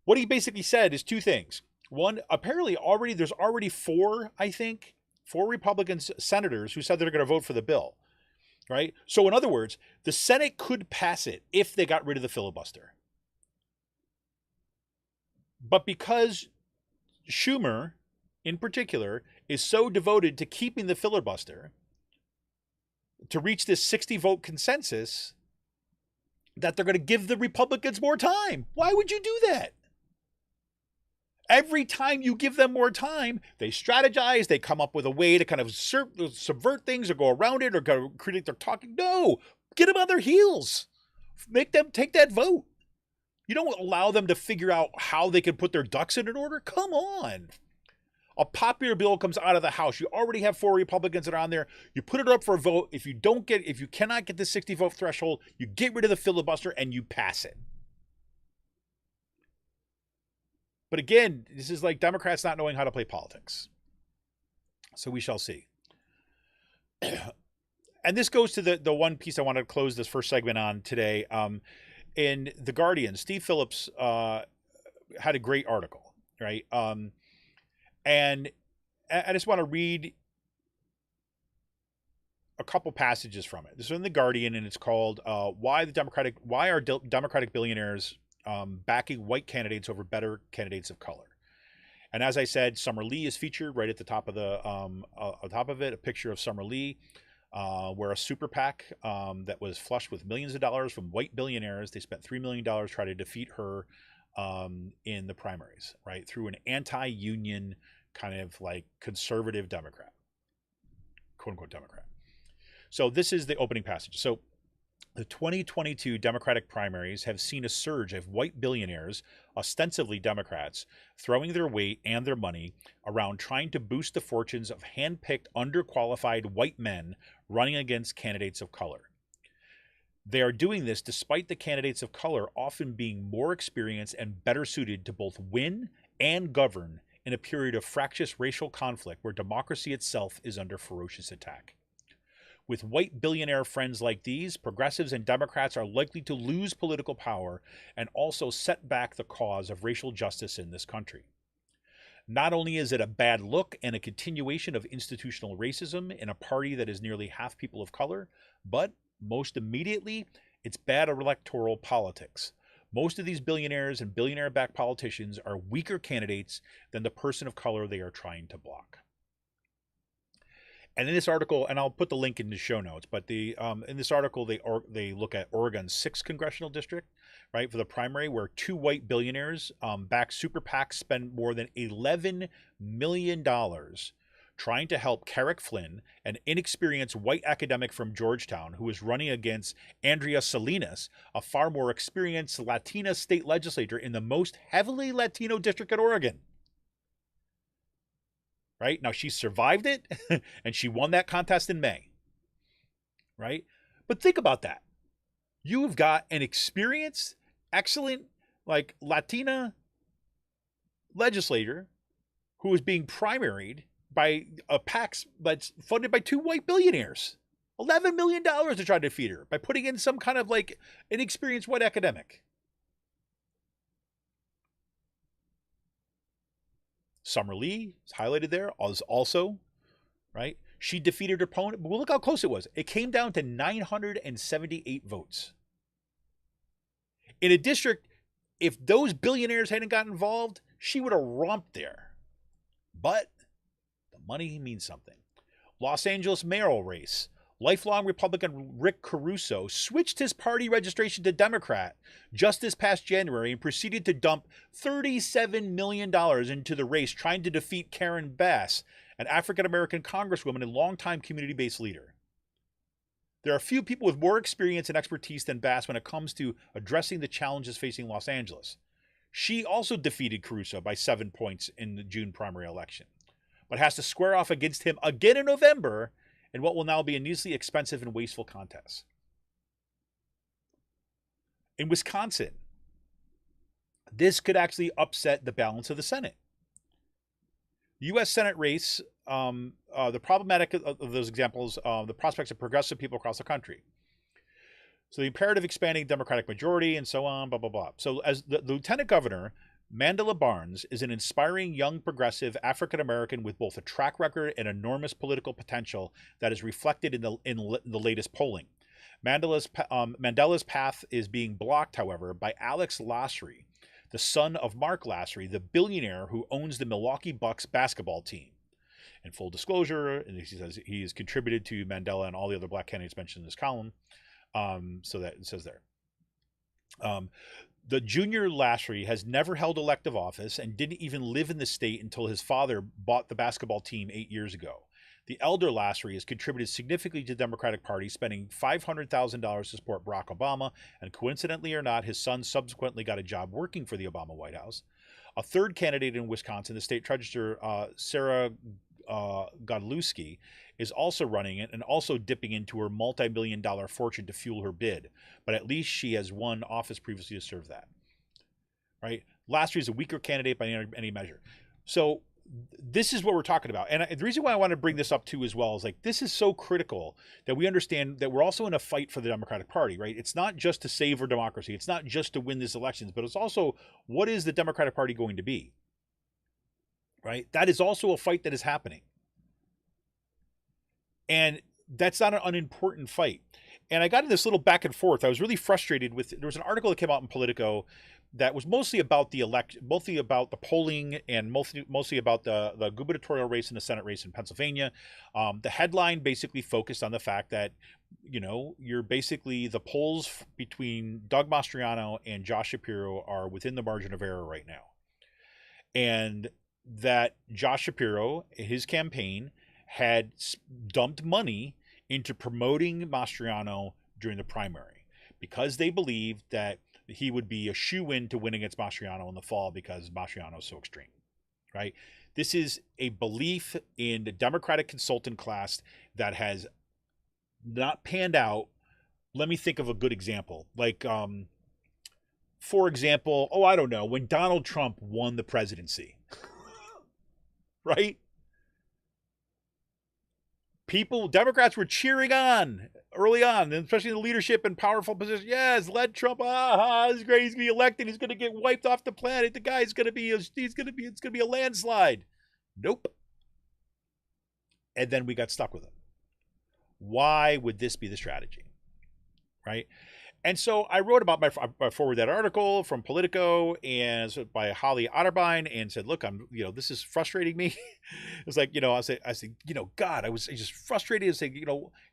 What he basically said is two things. One, apparently there's already four Republican senators who said they're going to vote for the bill, right? So in other words, the Senate could pass it if they got rid of the filibuster. But because Schumer, in particular, is so devoted to keeping the filibuster to reach this 60-vote consensus that they're going to give the Republicans more time. Why would you do that? Every time you give them more time, they strategize, they come up with a way to kind of subvert things or go around it or go critique their talking. No, get them on their heels. Make them take that vote. You don't allow them to figure out how they can put their ducks in an order. Come on. A popular bill comes out of the House. You already have 4 Republicans that are on there. You put it up for a vote. If you cannot get the 60-vote threshold, you get rid of the filibuster and you pass it. But again, this is like Democrats not knowing how to play politics. So we shall see. and this goes to the one piece I want to close this first segment on today. In The Guardian, Steve Phillips had a great article, right? And I just want to read a couple passages from it. This is in The Guardian, and it's called "Why Are Democratic Billionaires Backing White Candidates Over Better Candidates of Color?" And as I said, Summer Lee is featured right at the top of it. A picture of Summer Lee, where a super PAC that was flushed with millions of dollars from white billionaires. They spent $3 million trying to defeat her in the primaries, right, through an anti-union kind of like conservative Democrat, quote unquote Democrat. So this is the opening passage. So the 2022 Democratic primaries have seen a surge of white billionaires, ostensibly Democrats, throwing their weight and their money around trying to boost the fortunes of hand-picked, underqualified white men running against candidates of color. They are doing this despite the candidates of color often being more experienced and better suited to both win and govern in a period of fractious racial conflict where democracy itself is under ferocious attack. With white billionaire friends like these, progressives and Democrats are likely to lose political power and also set back the cause of racial justice in this country. Not only is it a bad look and a continuation of institutional racism in a party that is nearly half people of color, but most immediately, it's bad electoral politics. Most of these billionaires and billionaire-backed politicians are weaker candidates than the person of color they are trying to block. And in this article, and I'll put the link in the show notes, but in this article, they look at Oregon's 6th congressional district, right, for the primary, where two white billionaires back super PACs spend more than $11 million trying to help Carrick Flynn, an inexperienced white academic from Georgetown who is running against Andrea Salinas, a far more experienced Latina state legislator in the most heavily Latino district in Oregon. Right? Now, she survived it, and she won that contest in May. Right? But think about that. You've got an experienced, excellent, like, Latina legislator who is being primaried by a PAC that's funded by two white billionaires. $11 million to try to defeat her by putting in some kind of, like, inexperienced white academic. Summer Lee is highlighted there also, right? She defeated her opponent, but look how close it was. It came down to 978 votes. In a district, if those billionaires hadn't gotten involved, she would have romped there. But the money means something. Los Angeles mayoral race. Lifelong Republican Rick Caruso switched his party registration to Democrat just this past January and proceeded to dump $37 million into the race trying to defeat Karen Bass, an African-American congresswoman and longtime community-based leader. There are few people with more experience and expertise than Bass when it comes to addressing the challenges facing Los Angeles. She also defeated Caruso by 7 points in the June primary election, but has to square off against him again in November in what will now be a needlessly expensive and wasteful contest. In Wisconsin, this could actually upset the balance of the Senate. The U.S. Senate race, the problematic of those examples, the prospects of progressive people across the country. So the imperative expanding Democratic majority and so on, blah, blah, blah. So as the lieutenant governor, Mandela Barnes is an inspiring young progressive African-American with both a track record and enormous political potential that is reflected in the latest polling. Mandela's path is being blocked, however, by Alex Lasry, the son of Mark Lasry, the billionaire who owns the Milwaukee Bucks basketball team. In full disclosure, and he says he has contributed to Mandela and all the other black candidates mentioned in this column. So that it says there. The junior Lasry has never held elective office and didn't even live in the state until his father bought the basketball team 8 years ago. The elder Lasry has contributed significantly to the Democratic Party, spending $500,000 to support Barack Obama, and coincidentally or not, his son subsequently got a job working for the Obama White House. A third candidate in Wisconsin, the state treasurer, Sarah Godlewski, is also running it and also dipping into her multi-million-dollar fortune to fuel her bid. But at least she has won office previously to serve that. Right? Lasry is a weaker candidate by any measure. So this is what we're talking about. And the reason why I want to bring this up too as well is like, this is so critical that we understand that we're also in a fight for the Democratic Party, right? It's not just to save our democracy. It's not just to win these elections, but it's also, what is the Democratic Party going to be? Right? That is also a fight that is happening. And that's not an unimportant fight. And I got in this little back and forth. I was really frustrated with, there was an article that came out in Politico that was mostly about the election, mostly about the polling, and mostly about the gubernatorial race and the Senate race in Pennsylvania. The headline basically focused on the fact that, you know, you're basically, the polls between Doug Mastriano and Josh Shapiro are within the margin of error right now. And that Josh Shapiro, his campaign, had dumped money into promoting Mastriano during the primary because they believed that he would be a shoe-in to win against Mastriano in the fall because Mastriano is so extreme, right? This is a belief in the Democratic consultant class that has not panned out. Let me think of a good example. Like, for example, I don't know, when Donald Trump won the presidency, right? Democrats were cheering on early on, and especially in the leadership and powerful position. Yes, let Trump. It's great. He's gonna be elected. He's gonna get wiped off the planet. The guy's gonna be. It's gonna be a landslide. Nope. And then we got stuck with it. Why would this be the strategy, right? And so I wrote about I forwarded that article from Politico and by Holly Otterbein and said, look, this is frustrating me. It's like, I said, God, I was just frustrated and saying,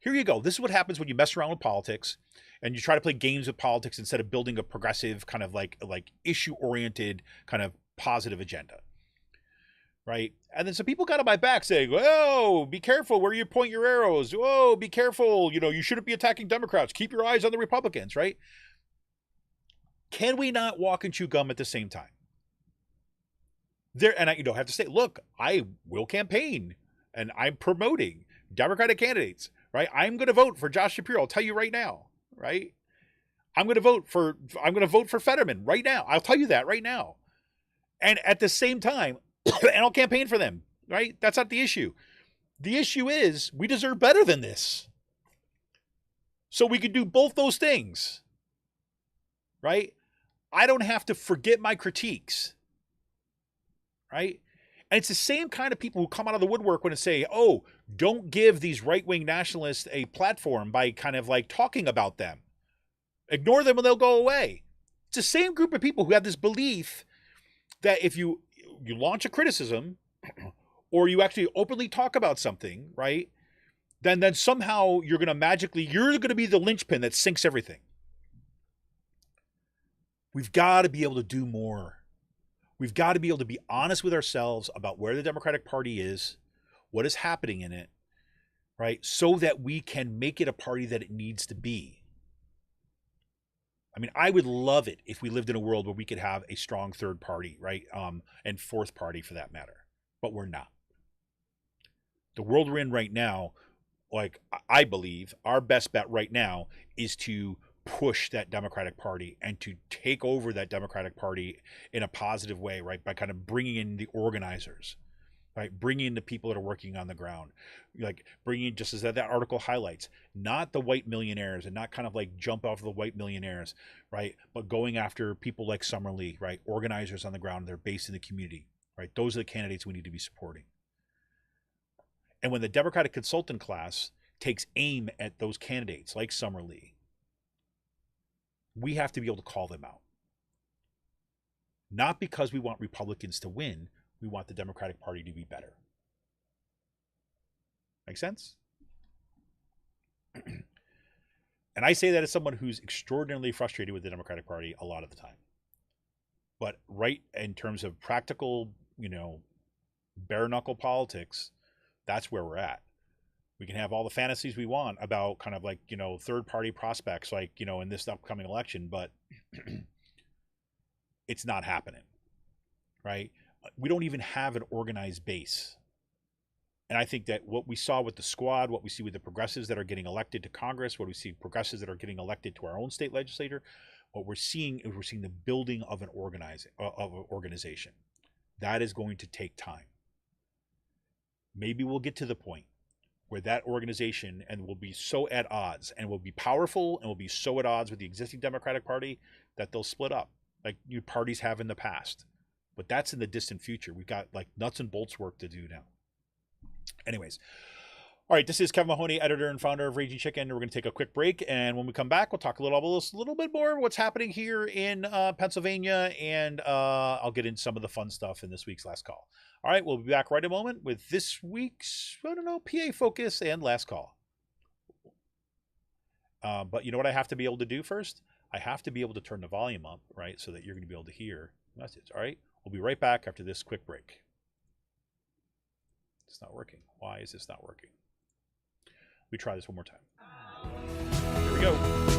here you go. This is what happens when you mess around with politics and you try to play games with politics instead of building a progressive kind of like issue oriented kind of positive agenda. Right. And then some people got on my back saying, "Whoa, be careful where you point your arrows. Whoa, be careful. You shouldn't be attacking Democrats. Keep your eyes on the Republicans." Right. Can we not walk and chew gum at the same time? And I have to say, look, I will campaign and I'm promoting Democratic candidates. Right. I'm going to vote for Josh Shapiro. I'll tell you right now. Right. I'm going to vote for Fetterman right now. I'll tell you that right now. And at the same time, and I'll campaign for them, right? That's not the issue. The issue is we deserve better than this. So we can do both those things, right? I don't have to forget my critiques, right? And it's the same kind of people who come out of the woodwork when they say, don't give these right-wing nationalists a platform by kind of like talking about them. Ignore them and they'll go away. It's the same group of people who have this belief that if you launch a criticism or you actually openly talk about something, right, then somehow you're going to be the linchpin that sinks everything. We've got to be able to do more. We've got to be able to be honest with ourselves about where the Democratic Party is, what is happening in it, right, so that we can make it a party that it needs to be. I mean, I would love it if we lived in a world where we could have a strong third party, right? And fourth party for that matter. But we're not. The world we're in right now, like I believe our best bet right now is to push that Democratic Party and to take over that Democratic Party in a positive way, right? By kind of bringing in the organizers, right? Bringing in the people that are working on the ground, like bringing, just as that article highlights, not the white millionaires and not kind of like jump off the white millionaires, right? But going after people like Summerlee, right? Organizers on the ground, they're based in the community, right? Those are the candidates we need to be supporting. And when the Democratic consultant class takes aim at those candidates like Summerlee, we have to be able to call them out. Not because we want Republicans to win, we want the Democratic Party to be better. Make sense? And I say that as someone who's extraordinarily frustrated with the Democratic Party a lot of the time. But right in terms of practical, bare knuckle politics, that's where we're at. We can have all the fantasies we want about kind of like, third party prospects, like, in this upcoming election, but it's not happening, right? We don't even have an organized base. And I think that what we saw with the squad, what we see with the progressives that are getting elected to Congress, what we see progressives that are getting elected to our own state legislature, what we're seeing is the building of an organization. That is going to take time. maybe we'll get to the point where that organization and will be so at odds and will be powerful and will be so at odds with the existing Democratic Party that they'll split up like new parties have in the past. But that's in the distant future. We've got like nuts and bolts work to do now. Anyways. All right, this is Kevin Mahoney, editor and founder of Raging Chicken. We're going to take a quick break, and when we come back, we'll talk a little bit more what's happening here in Pennsylvania, and I'll get into some of the fun stuff in this week's Last Call. All right, we'll be back right in a moment with this week's, PA Focus and Last Call. But you know what I have to be able to do first? I have to be able to turn the volume up, right, so that you're going to be able to hear the message. All right, we'll be right back after this quick break. It's not working. Why is this not working? We try this one more time. Here we go.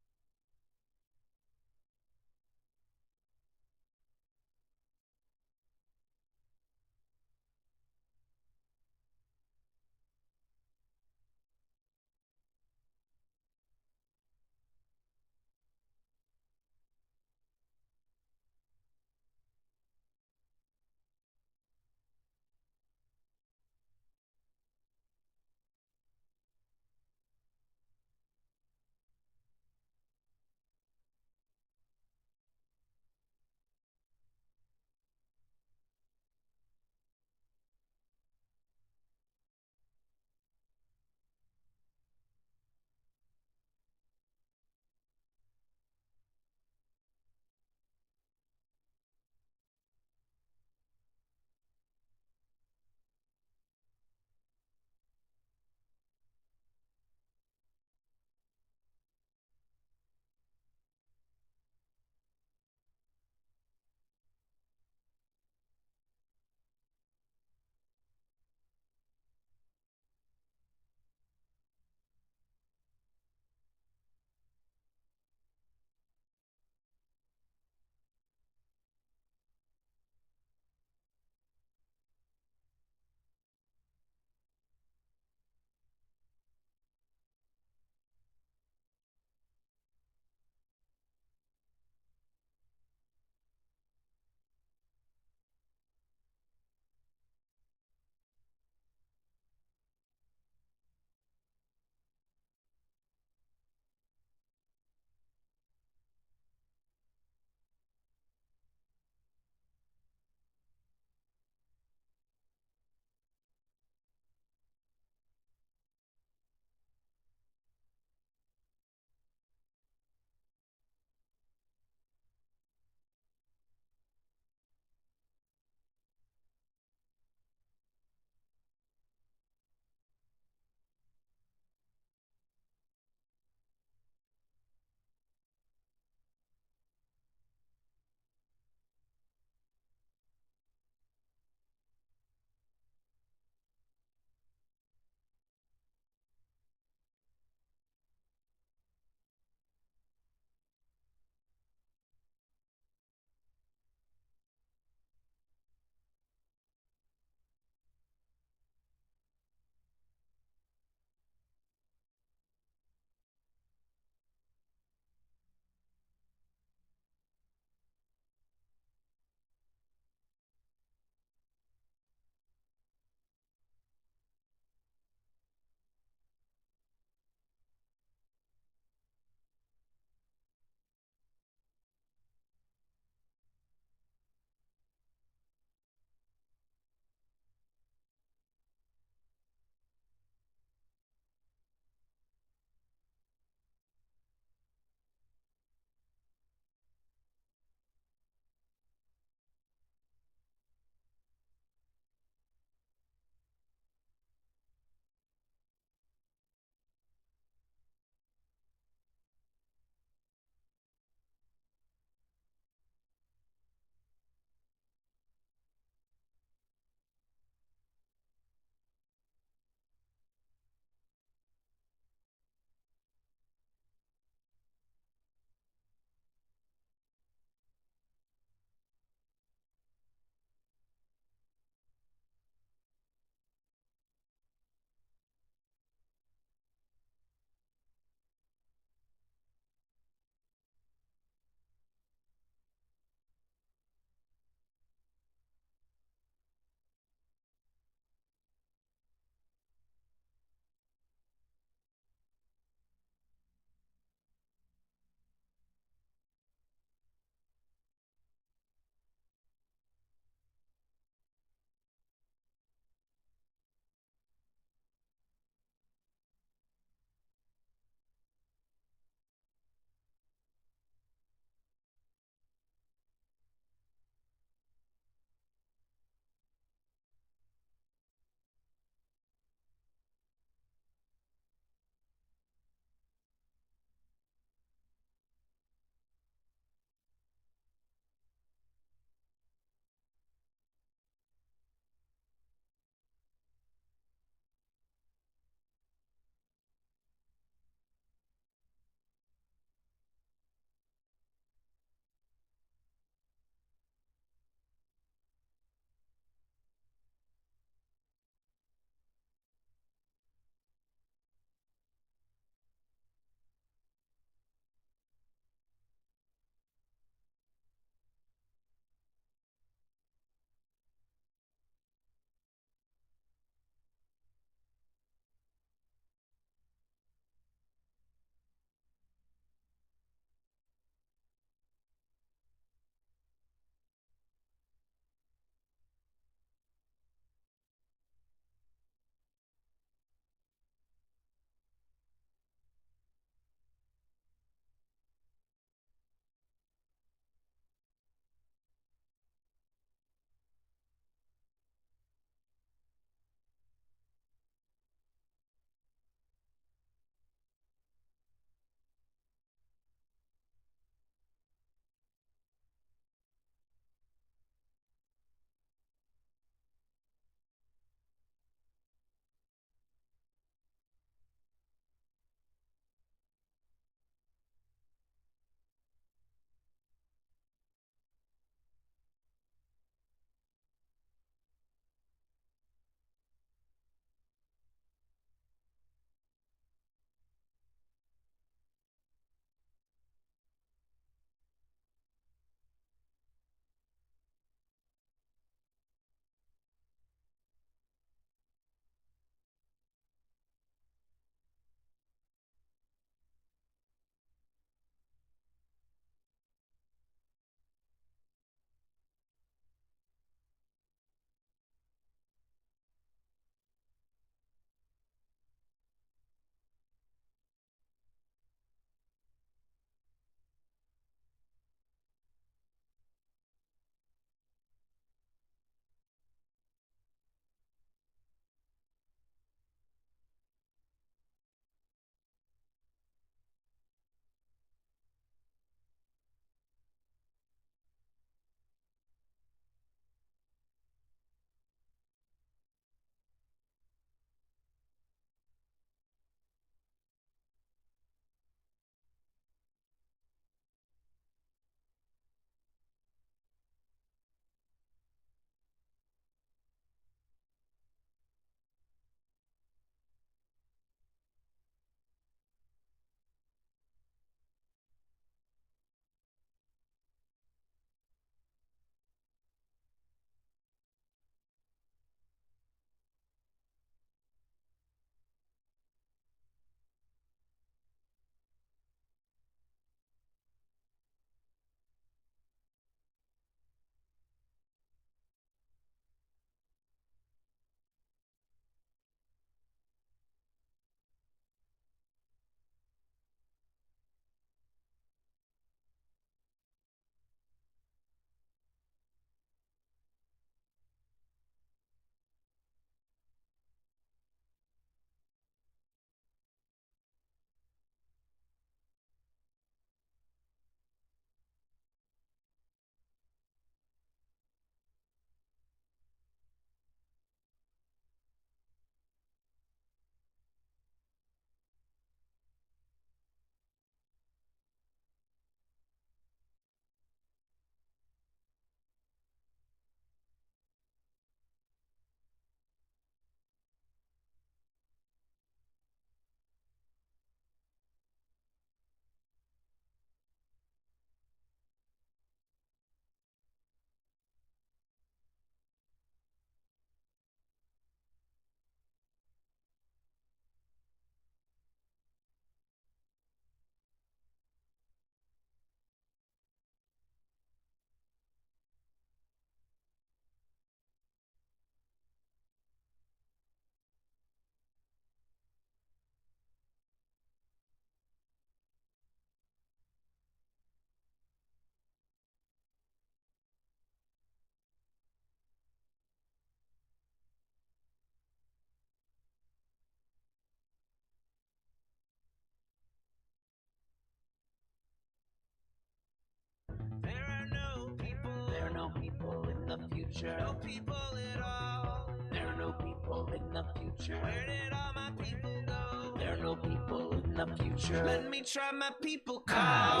people in the future. No people at all. There are no people in the future. Where did all my people go? There are no people in the future. Let me try my people call.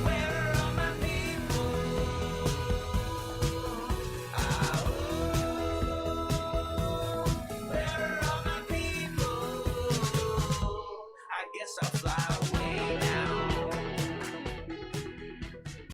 Where are all my people? Where are all my people? I guess I'll fly